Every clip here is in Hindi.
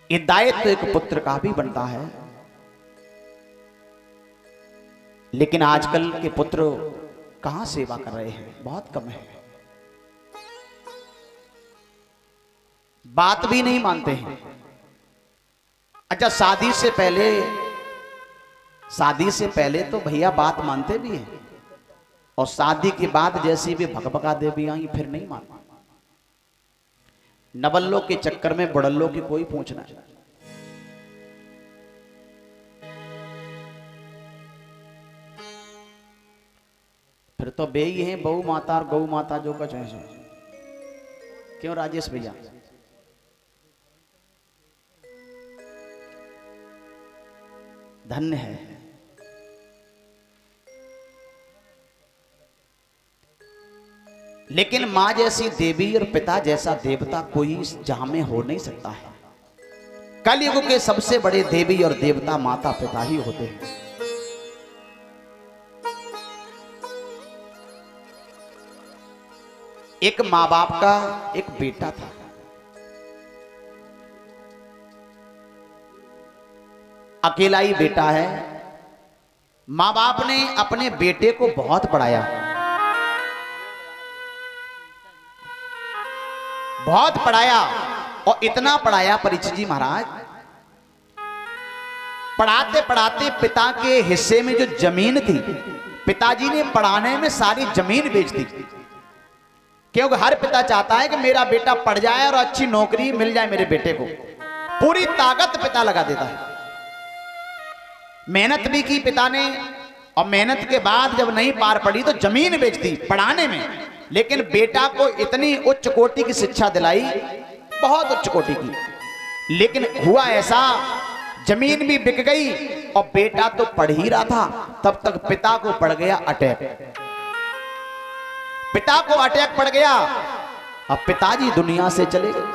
ये दायित्व एक पुत्र का भी बनता है। लेकिन आजकल के पुत्र कहां सेवा कर रहे हैं, बहुत कम है। बात भी नहीं मानते हैं। अच्छा, शादी से पहले तो भैया बात मानते भी हैं, और शादी के बाद जैसी भी भगभगा देवी आई फिर नहीं मानते। नवल्लों के चक्कर में बुढ़ल्लों की कोई पूछ ना। फिर तो बे ही हैं बहु माता और गौ माता जो कुछ है। क्यों राजेश भैया? धन्य है। लेकिन मां जैसी देवी और पिता जैसा देवता कोई इस जहां में हो नहीं सकता है। कलयुग के सबसे बड़े देवी और देवता माता पिता ही होते हैं। एक मां बाप का एक बेटा था। अकेला ही बेटा है। मां बाप ने अपने बेटे को बहुत पढ़ाया, बहुत पढ़ाया, और इतना पढ़ाया परीक्षित जी महाराज, पढ़ाते पढ़ाते पिता के हिस्से में जो जमीन थी, पिताजी ने पढ़ाने में सारी जमीन बेच दी। क्योंकि हर पिता चाहता है कि मेरा बेटा पढ़ जाए और अच्छी नौकरी मिल जाए मेरे बेटे को। पूरी ताकत पिता लगा देता है। मेहनत भी की पिता ने, और मेहनत के बाद जब नहीं पार पड़ी तो जमीन बेच दी पढ़ाने में। लेकिन बेटा को इतनी उच्च कोटि की शिक्षा दिलाई, बहुत उच्च कोटि की। लेकिन हुआ ऐसा, जमीन भी बिक गई और बेटा तो पढ़ ही रहा था, तब तक पिता को पड़ गया अटैक। पिता को अटैक पड़ गया। अब पिताजी दुनिया से चले गए।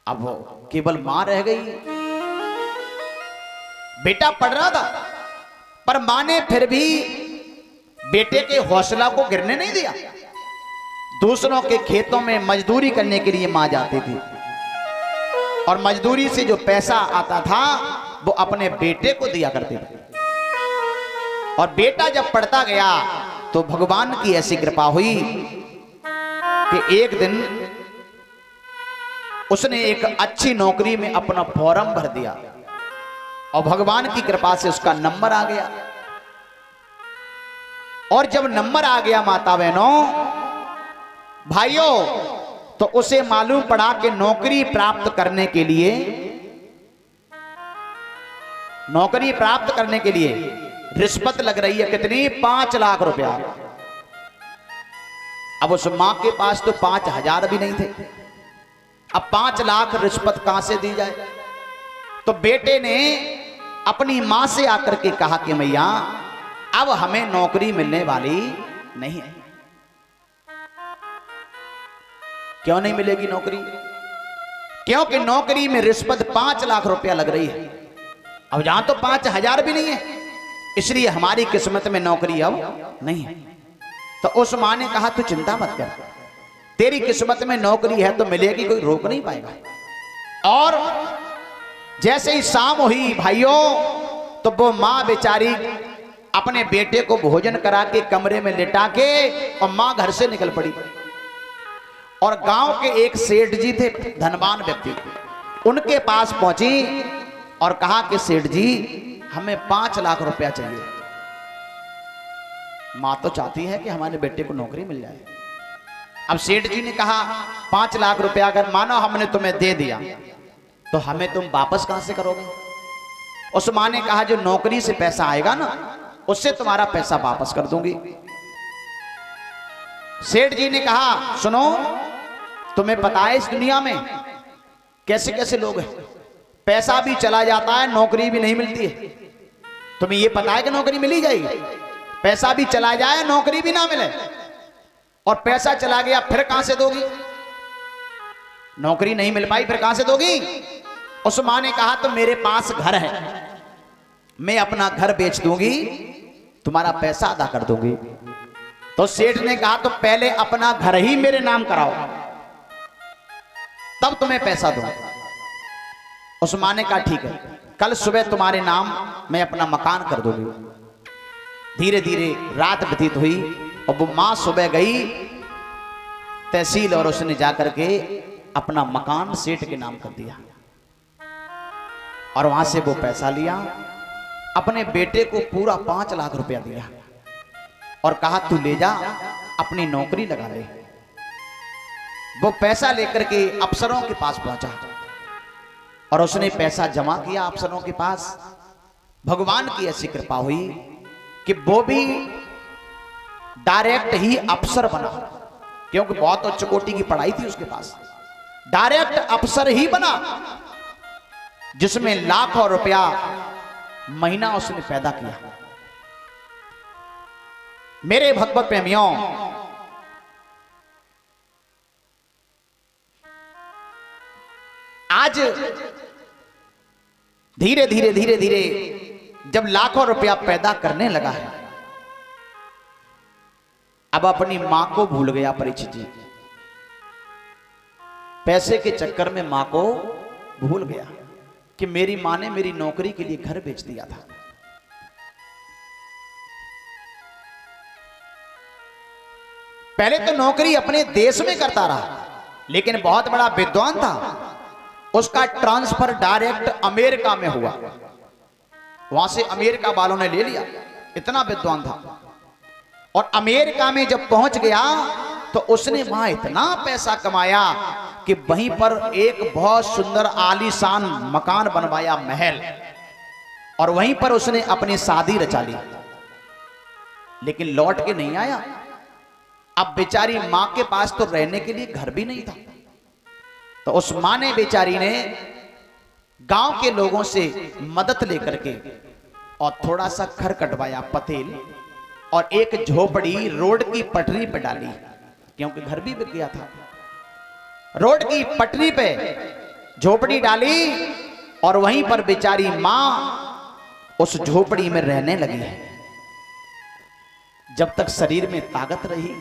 अब वो केवल मां रह गई। बेटा पढ़ रहा था, पर मां ने फिर भी बेटे के हौसला को गिरने नहीं दिया। दूसरों के खेतों में मजदूरी करने के लिए मां जाती थी, और मजदूरी से जो पैसा आता था वो अपने बेटे को दिया करते थे। और बेटा जब पढ़ता गया तो भगवान की ऐसी कृपा हुई कि एक दिन उसने एक अच्छी नौकरी में अपना फॉर्म भर दिया, और भगवान की कृपा से उसका नंबर आ गया। और जब नंबर आ गया माता बहनों भाइयों, तो उसे मालूम पड़ा कि नौकरी प्राप्त करने के लिए रिश्वत लग रही है। कितनी? 5 लाख रुपया। अब उस मां के पास तो 5,000 भी नहीं थे। अब 5 लाख रिश्वत कहां से दी जाए? तो बेटे ने अपनी मां से आकर के कहा कि मैया अब हमें नौकरी मिलने वाली नहीं है। क्यों नहीं मिलेगी नौकरी? क्योंकि नौकरी में रिश्वत 5 लाख रुपया लग रही है। अब जहां तो 5,000 भी नहीं है, इसलिए हमारी किस्मत में नौकरी अब नहीं है। तो उस मां ने कहा तू चिंता मत कर, तेरी किस्मत में नौकरी है तो मिलेगी, कोई रोक नहीं पाएगा। और जैसे ही शाम हुई भाइयों, तो वो मां बेचारी अपने बेटे को भोजन करा के कमरे में लिटा के, और मां घर से निकल पड़ी। और गांव के एक सेठ जी थे, धनवान व्यक्ति, उनके पास पहुंची और कहा कि सेठ जी हमें 5 लाख रुपया चाहिए। मां तो चाहती है कि हमारे बेटे को नौकरी मिल जाए। अब सेठ जी ने कहा 5 लाख रुपया अगर मानो हमने तुम्हें दे दिया तो हमें तुम वापस कहां से करोगे? उस मां ने कहा जो नौकरी से पैसा आएगा ना, उससे तुम्हारा पैसा वापस कर दूंगी। सेठ जी ने कहा सुनो, तुम्हें पता है इस दुनिया में कैसे कैसे लोग हैं, पैसा भी चला जाता है, नौकरी भी नहीं मिलती है। तुम्हें ये पता है कि नौकरी मिली जाएगी? पैसा भी चला जाए, नौकरी भी ना मिले, और पैसा चला गया फिर कहां से दोगी? नौकरी नहीं मिल पाई फिर कहां से दोगी? उस मां ने कहा तो मेरे पास घर है, मैं अपना घर बेच दूंगी, तुम्हारा पैसा अदा कर दूंगी। तो सेठ ने कहा तो पहले अपना घर ही मेरे नाम कराओ। तब तुम्हें पैसा दूं। उस माँ ने कहा ठीक है, कल सुबह तुम्हारे नाम मैं अपना मकान कर दूंगी। धीरे धीरे रात व्यतीत हुई और वो माँ सुबह गई तहसील और उसने जाकर के अपना मकान सेठ के नाम कर दिया और वहां से वो पैसा लिया, अपने बेटे को पूरा 5 लाख रुपया दिया और कहा तू ले जा, अपनी नौकरी लगा ले। वो पैसा लेकर के अफसरों के पास पहुंचा और उसने पैसा जमा किया अफसरों के पास। भगवान की ऐसी कृपा हुई कि वो भी डायरेक्ट ही अफसर बना, क्योंकि बहुत उच्च कोटि की पढ़ाई थी उसके पास। डायरेक्ट अफसर ही बना, जिसमें लाखों रुपया महीना उसने पैदा किया। मेरे भगवत प्रेमियों, आज धीरे धीरे धीरे धीरे जब लाखों रुपया पैदा करने लगा है, अब अपनी मां को भूल गया परीक्षित जी। पैसे के चक्कर में मां को भूल गया कि मेरी मां ने मेरी नौकरी के लिए घर बेच दिया था। पहले तो नौकरी अपने देश में करता रहा, लेकिन बहुत बड़ा विद्वान था, उसका ट्रांसफर डायरेक्ट अमेरिका में हुआ। वहां से अमेरिका वालों ने ले लिया, इतना विद्वान था। और अमेरिका में जब पहुंच गया तो उसने वहां इतना पैसा कमाया कि वहीं पर एक बहुत सुंदर आलीशान मकान बनवाया, महल, और वहीं पर उसने अपनी शादी रचा ली। लेकिन लौट के नहीं आया। अब बेचारी मां के पास तो रहने के लिए घर भी नहीं था, तो उस मां ने बेचारी ने गांव के लोगों से मदद लेकर के और थोड़ा सा खर कटवाया, पतेल, और एक झोपड़ी रोड की पटरी पे डाली, क्योंकि घर भी बिक गया था। रोड की पटरी पे झोपड़ी डाली और वहीं पर बेचारी मां उस झोपड़ी में रहने लगी है। जब तक शरीर में ताकत रही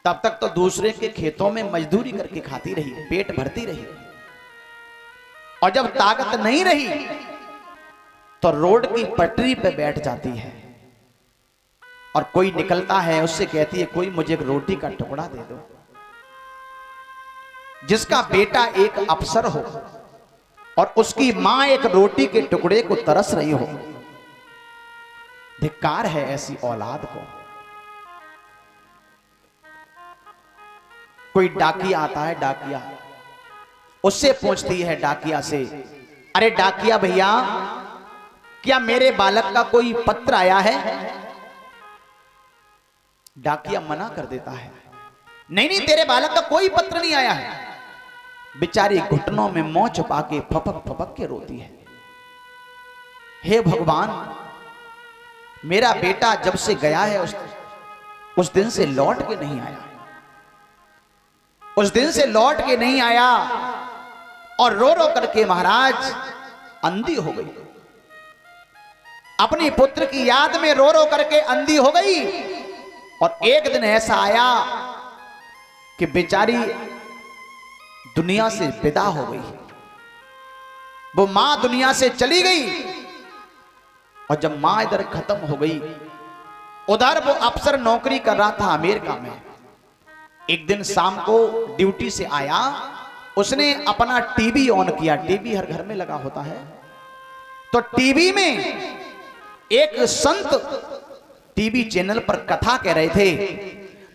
तब तक तो दूसरे के खेतों में मजदूरी करके खाती रही, पेट भरती रही। और जब ताकत नहीं रही तो रोड की पटरी पे बैठ जाती है और कोई निकलता है उससे कहती है कोई मुझे एक रोटी का टुकड़ा दे दो। जिसका बेटा एक अफसर हो और उसकी मां एक रोटी के टुकड़े को तरस रही हो, धिक्कार है ऐसी औलाद को। कोई डाकिया आता है, डाकिया उससे पूछती है डाकिया से, अरे डाकिया भैया, क्या मेरे बालक का कोई पत्र आया है? डाकिया मना कर देता है, नहीं नहीं, तेरे बालक का कोई पत्र नहीं आया है। बेचारी घुटनों में मुंह छुपा के फपक फपक के रोती है, हे भगवान, मेरा बेटा जब से गया है उस दिन से लौट के नहीं आया, उस दिन से लौट के नहीं आया। और रो रो करके महाराज अंधी हो गई, अपनी पुत्र की याद में रो रो करके अंधी हो गई। और एक दिन ऐसा आया कि बेचारी दुनिया से विदा हो गई, वो मां दुनिया से चली गई। और जब मां इधर खत्म हो गई, उधर वो अफसर नौकरी कर रहा था अमेरिका में। एक दिन शाम को ड्यूटी से आया, उसने अपना टीवी ऑन किया, टीवी हर घर में लगा होता है, तो टीवी में एक संत टीवी चैनल पर कथा कह रहे थे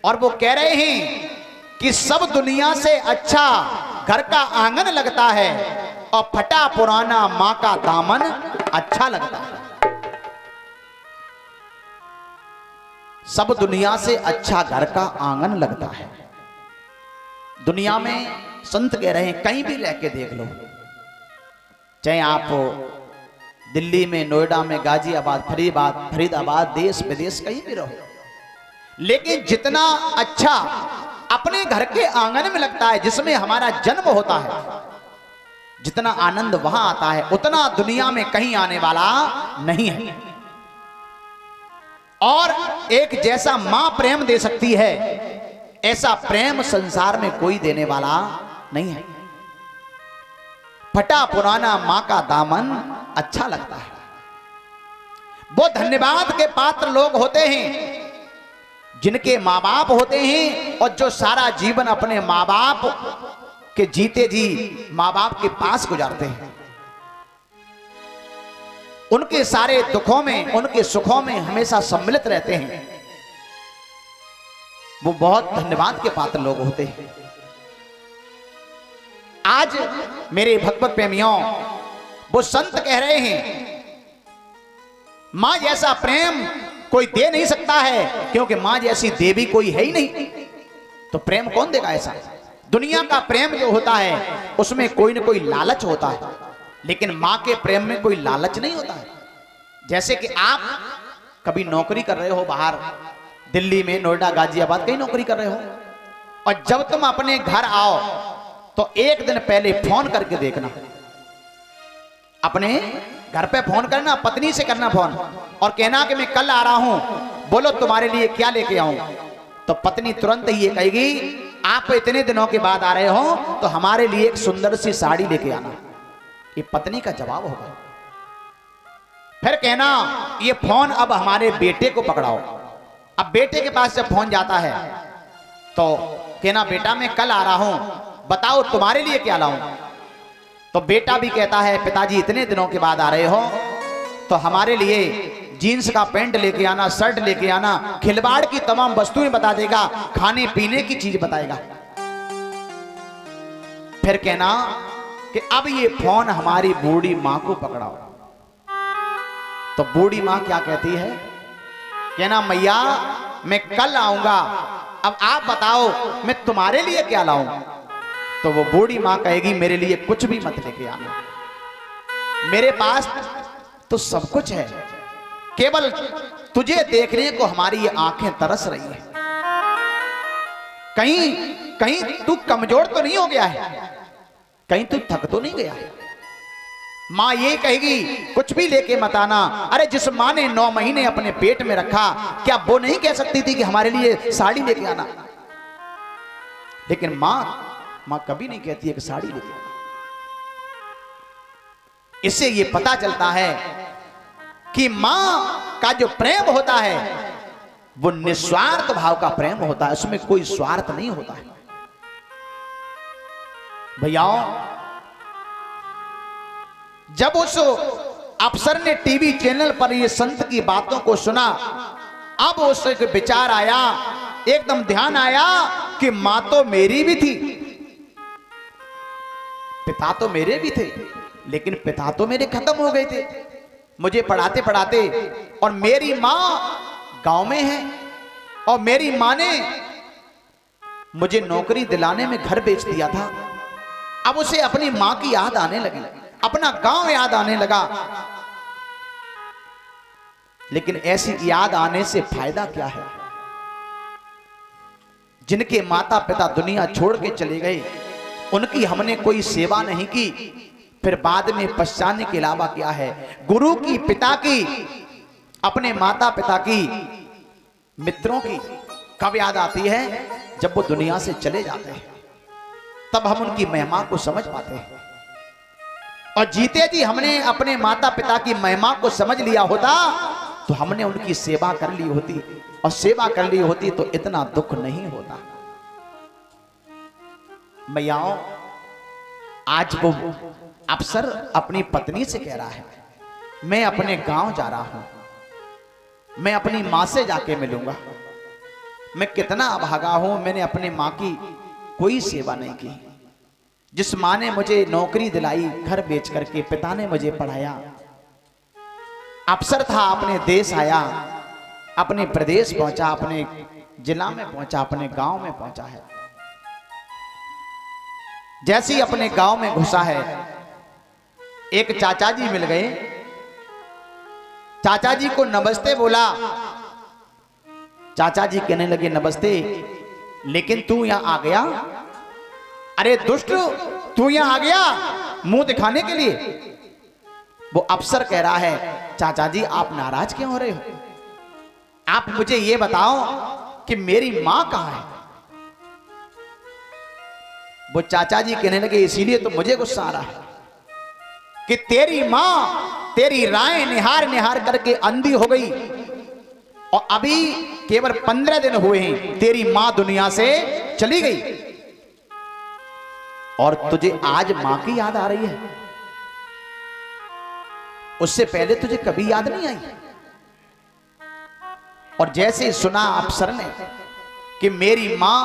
और वो कह रहे हैं कि सब दुनिया से अच्छा घर का आंगन लगता है और फटा पुराना मां का दामन अच्छा लगता है। सब दुनिया से अच्छा घर का आंगन लगता है। दुनिया में संत कह रहे हैं, कहीं भी लेके देख लो, चाहे आप दिल्ली में, नोएडा में, गाजियाबाद, फरीदाबाद, देश विदेश कहीं भी रहो, लेकिन जितना अच्छा अपने घर के आंगन में लगता है, जिसमें हमारा जन्म होता है, जितना आनंद वहां आता है, उतना दुनिया में कहीं आने वाला नहीं है। और एक जैसा मां प्रेम दे सकती है, ऐसा प्रेम संसार में कोई देने वाला नहीं है। फटा पुराना मां का दामन अच्छा लगता है। वो धन्यवाद के पात्र लोग होते हैं जिनके माँ बाप होते हैं और जो सारा जीवन अपने माँ बाप के जीते जी माँ बाप के पास गुजारते हैं। उनके सारे दुखों में, उनके सुखों में हमेशा सम्मिलित रहते हैं। वो बहुत धन्यवाद के पात्र लोग होते हैं। आज मेरे भगवत प्रेमियों, वो संत कह रहे हैं मां जैसा प्रेम कोई दे नहीं सकता है, क्योंकि मां जैसी देवी कोई है ही नहीं। तो प्रेम कौन देगा ऐसा? दुनिया का प्रेम जो होता है उसमें कोई ना कोई लालच होता है, लेकिन मां के प्रेम में कोई लालच नहीं होता है। जैसे कि आप कभी नौकरी कर रहे हो बाहर, दिल्ली में, नोएडा, गाजियाबाद, कहीं नौकरी कर रहे हो, और जब तुम अपने घर आओ तो एक दिन पहले फोन करके देखना। अपने घर पे फोन करना, पत्नी से करना फोन, और कहना कि मैं कल आ रहा हूं, बोलो तुम्हारे लिए क्या लेके आऊं। तो पत्नी तुरंत ही ये कहेगी आप इतने दिनों के बाद आ रहे हो तो हमारे लिए एक सुंदर सी साड़ी लेके आना। ये पत्नी का जवाब होगा। फिर कहना ये फोन अब हमारे बेटे को पकड़ाओ। अब बेटे के पास जब फोन जाता है तो कहना बेटा मैं कल आ रहा हूं, बताओ तुम्हारे लिए क्या लाऊं। तो बेटा भी कहता है पिताजी इतने दिनों के बाद आ रहे हो तो हमारे लिए जीन्स का पैंट लेके आना, शर्ट लेके आना, खिलवाड़ की तमाम वस्तुएं बता देगा, खाने पीने की चीज बताएगा। फिर कहना कि अब ये फोन हमारी बूढ़ी मां को पकड़ाओ। तो बूढ़ी मां क्या कहती है? कहना मैया मैं कल आऊंगा, अब आप बताओ मैं तुम्हारे लिए क्या लाऊं। तो वो बूढ़ी मां कहेगी मेरे लिए कुछ भी मत लेके आना, मेरे पास तो सब कुछ है, केवल तुझे देखने को हमारी ये आंखें तरस रही है। कहीं कहीं तू कमजोर तो नहीं हो गया है, कहीं तू थक तो नहीं गया है। मां ये कहेगी कुछ भी लेके मत आना। अरे जिस मां ने 9 महीने अपने पेट में रखा, क्या वो नहीं कह सकती थी कि हमारे लिए साड़ी लेके आना? लेकिन मां कभी नहीं कहती है कि साड़ी लेके आना। इससे ये पता चलता है कि मां का जो प्रेम होता है वो निस्वार्थ भाव का प्रेम होता है, उसमें कोई स्वार्थ नहीं होता है। भैयाओ, जब उस अफसर ने टीवी चैनल पर ये संत की बातों को सुना, अब उसे विचार आया, एकदम ध्यान आया कि मां तो मेरी भी थी, पिता तो मेरे भी थे, लेकिन पिता तो मेरे खत्म हो गए थे मुझे पढ़ाते पढ़ाते, और मेरी मां गांव में है, और मेरी मां ने मुझे नौकरी दिलाने में घर बेच दिया था। अब उसे अपनी मां की याद आने लगी, अपना गांव याद आने लगा। लेकिन ऐसी याद आने से फायदा क्या है? जिनके माता पिता दुनिया छोड़ के चले गए, उनकी हमने कोई सेवा नहीं की, फिर बाद में पछताने के अलावा क्या है? गुरु की, पिता की, अपने माता पिता की, मित्रों की कब याद आती है? जब वो दुनिया से चले जाते हैं, तब हम उनकी महिमा को समझ पाते हैं। और जीते जी हमने अपने माता पिता की महिमा को समझ लिया होता तो हमने उनकी सेवा कर ली होती, और सेवा कर ली होती तो इतना दुख नहीं होता। मैयाओं, आज वो अफसर अपनी पत्नी से कह रहा है मैं अपने गांव जा रहा हूं, मैं अपनी मां से जाके मिलूंगा। मैं कितना अभागा हूं, मैंने अपनी मां की कोई सेवा नहीं की। जिस मां ने मुझे नौकरी दिलाई घर बेच करके, पिता ने मुझे पढ़ाया, अफसर था, अपने देश आया, अपने प्रदेश पहुंचा, अपने जिला में पहुंचा, अपने गांव में पहुंचा है। जैसे ही अपने गांव में घुसा है, एक चाचा जी मिल गए। चाचा जी को नमस्ते बोला। चाचा जी कहने लगे नमस्ते, लेकिन तू यहां आ गया? अरे दुष्ट, तू यहां आ गया मुंह दिखाने के लिए? वो अफसर कह रहा है चाचा जी आप नाराज क्यों हो रहे हो? आप मुझे ये बताओ कि मेरी मां कहां है? वो चाचा जी कहने लगे इसीलिए तो मुझे गुस्सा आ रहा है कि तेरी मां तेरी राय निहार निहार करके अंधी हो गई और अभी केवल 15 दिन हुए हैं तेरी मां दुनिया से चली गई और तुझे आज मां की याद आ रही है। उससे पहले तुझे कभी याद नहीं आई। और जैसे सुना अफसर ने कि मेरी मां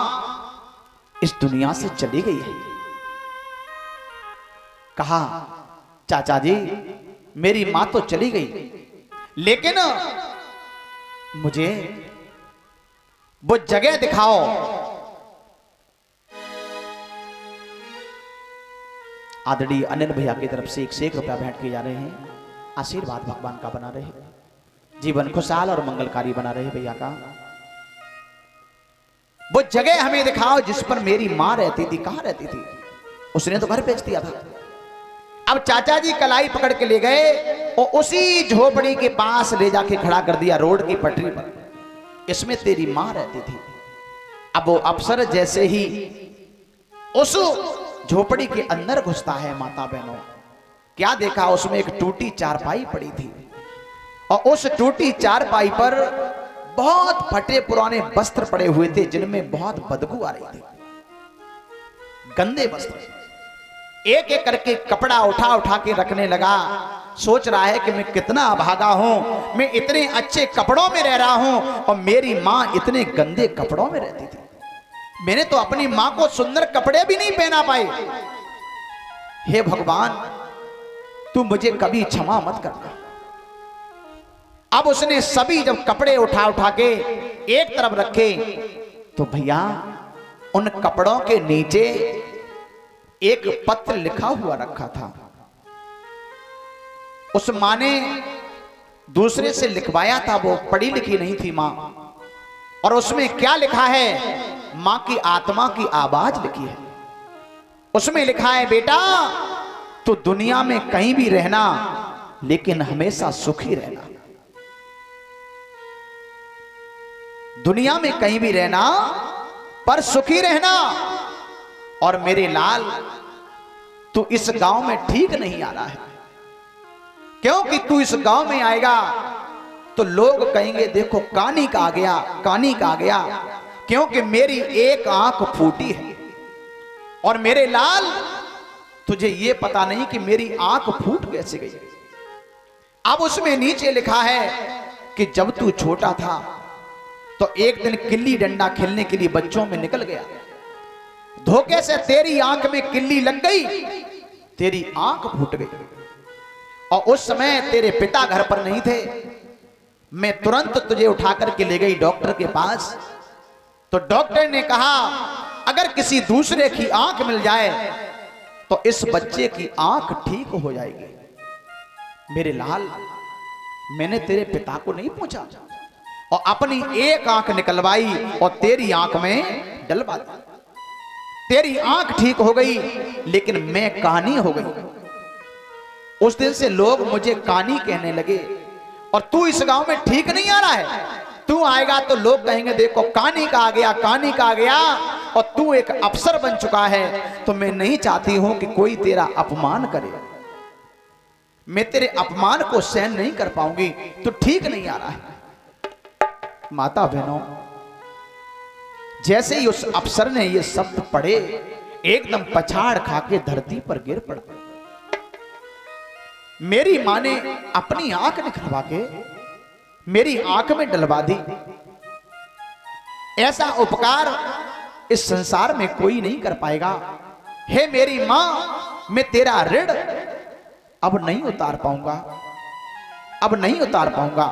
इस दुनिया से चली गई है, कहा चाचा जी मेरी मां तो चली गई लेकिन मुझे वो जगह दिखाओ। आदरणीय अनिल भैया की तरफ से 1 रुपया भेंट किए जा रहे हैं। आशीर्वाद भगवान का बना रहे, जीवन खुशहाल और मंगलकारी बना रहे भैया का। वो जगह हमें दिखाओ जिस पर मेरी मां रहती थी। कहां रहती थी? उसने तो घर बेच दिया था। अब चाचा जी कलाई पकड़ के ले गए और उसी झोपड़ी के पास ले जाके खड़ा कर दिया रोड की पटरी पर। इसमें तेरी मां रहती थी। अब वो अफसर जैसे ही उस झोपड़ी के अंदर घुसता है, माता बहनों क्या देखा? उसमें एक टूटी चारपाई पड़ी थी और उस टूटी चारपाई पर बहुत फटे पुराने वस्त्र पड़े हुए थे जिनमें बहुत बदबू आ रही थी, गंदे वस्त्र। एक एक करके कपड़ा उठा उठा के रखने लगा। सोच रहा है कि मैं कितना अभागा हूं, मैं इतने अच्छे कपड़ों में रह रहा हूं और मेरी मां इतने गंदे कपड़ों में रहती थी। मैंने तो अपनी मां को सुंदर कपड़े भी नहीं पहना पाए। हे भगवान तू मुझे कभी क्षमा मत करना। अब उसने सभी जब कपड़े उठा उठा के एक तरफ रखे तो भैया उन कपड़ों के नीचे एक पत्र लिखा हुआ रखा था। उस मां ने दूसरे से लिखवाया था, वो पढ़ी लिखी नहीं थी मां। और उसमें क्या लिखा है? मां की आत्मा की आवाज लिखी है। उसमें लिखा है बेटा तू दुनिया में कहीं भी रहना लेकिन हमेशा सुखी रहना। दुनिया में कहीं भी रहना पर सुखी रहना। और मेरे लाल तू इस गांव में ठीक नहीं आ रहा है, क्योंकि तू इस गांव में आएगा तो लोग कहेंगे देखो कानी का आ गया, कानी का आ गया, क्योंकि मेरी एक आंख फूटी है। और मेरे लाल तुझे ये पता नहीं कि मेरी आंख फूट कैसे गई। अब उसमें नीचे लिखा है कि जब तू छोटा था तो एक दिन किल्ली डंडा खेलने के लिए बच्चों में निकल गया, धोखे से तेरी आंख में किल्ली लग गई, तेरी आंख फूट गई। और उस समय तेरे पिता घर पर नहीं थे। मैं तुरंत तुझे उठा करके ले गई डॉक्टर के पास। तो डॉक्टर ने कहा अगर किसी दूसरे की आंख मिल जाए तो इस बच्चे की आंख ठीक हो जाएगी। मेरे लाल मैंने तेरे पिता को नहीं पूछा और अपनी एक आंख निकलवाई और तेरी आंख में डलवा दी। तेरी आंख ठीक हो गई लेकिन मैं कानी हो गई। उस दिन से लोग मुझे कानी कहने लगे। और तू इस गांव में ठीक नहीं आ रहा है, तू आएगा तो लोग कहेंगे देखो कानी का आ गया, कानी का आ गया। और तू एक अफसर बन चुका है तो मैं नहीं चाहती हूं कि कोई तेरा अपमान करे। मैं तेरे अपमान को सहन नहीं कर पाऊंगी, तू ठीक नहीं आ रहा है। माता बहनों जैसे ही उस अफसर ने ये शब्द पढ़े एकदम पछाड़ खा के धरती पर गिर पड़ा। मेरी मां ने अपनी आंख निकलवा के मेरी आंख में डलवा दी। ऐसा उपकार इस संसार में कोई नहीं कर पाएगा। हे मेरी मां मैं तेरा ऋण अब नहीं उतार पाऊंगा, अब नहीं उतार पाऊंगा।